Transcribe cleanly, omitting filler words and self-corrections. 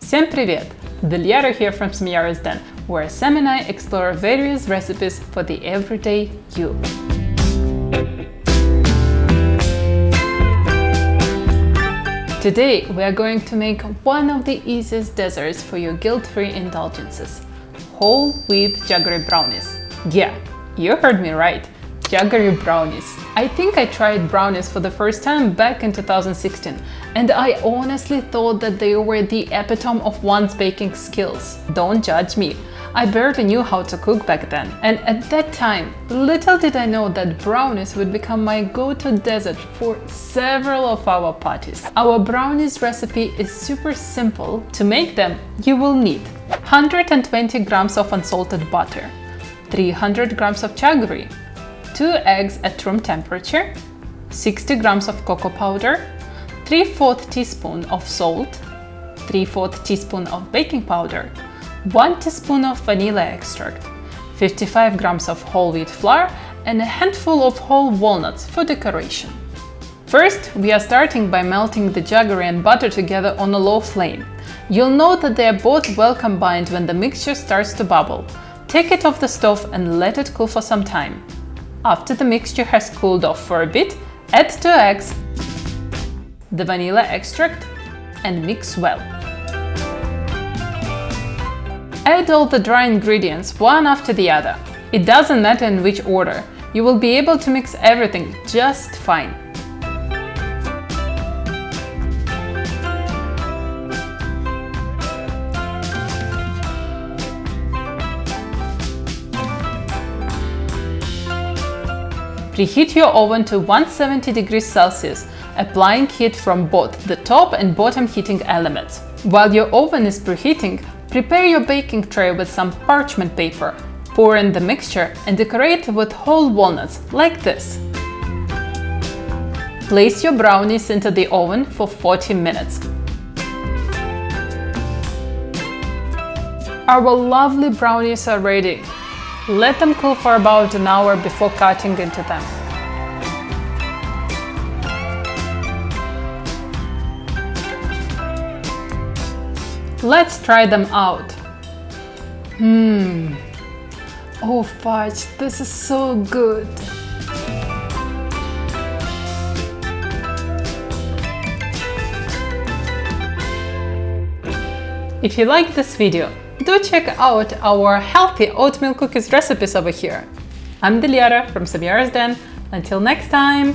Всем привет! Dilyara here from Samyara's Den, where Sam and I explore various recipes for the everyday you. Today we are going to make one of the easiest desserts for your guilt-free indulgences: whole wheat jaggery brownies. Yeah, you heard me right, jaggery brownies. I think I tried brownies for the first time back in 2016, and I honestly thought that they were the epitome of one's baking skills. Don't judge me. I barely knew how to cook back then, and at that time, little did I know that brownies would become my go-to dessert for several of our parties. Our brownies recipe is super simple. To make them, you will need 120 grams of unsalted butter, 300 grams of jaggery, 2 eggs at room temperature, 60 grams of cocoa powder, 3/4 teaspoon of salt, 3/4 teaspoon of baking powder, 1 teaspoon of vanilla extract, 55 grams of whole wheat flour, and a handful of whole walnuts for decoration. First, we are starting by melting the jaggery and butter together on a low flame. You'll note that they are both well combined when the mixture starts to bubble. Take it off the stove and let it cool for some time. After the mixture has cooled off for a bit, add 2 eggs, the vanilla extract, and mix well. Add all the dry ingredients one after the other. It doesn't matter in which order. You will be able to mix everything just fine. Preheat your oven to 170 degrees Celsius, applying heat from both the top and bottom heating elements. While your oven is preheating, prepare your baking tray with some parchment paper. Pour in the mixture and decorate with whole walnuts, like this. Place your brownies into the oven for 40 minutes. Our lovely brownies are ready. Let them cool for about an hour before cutting into them. Let's try them out. Oh fudge, this is so good. If you like this video, do check out our healthy oatmeal cookies recipes over here. I'm Dilyara from Samyara's Den. Until next time!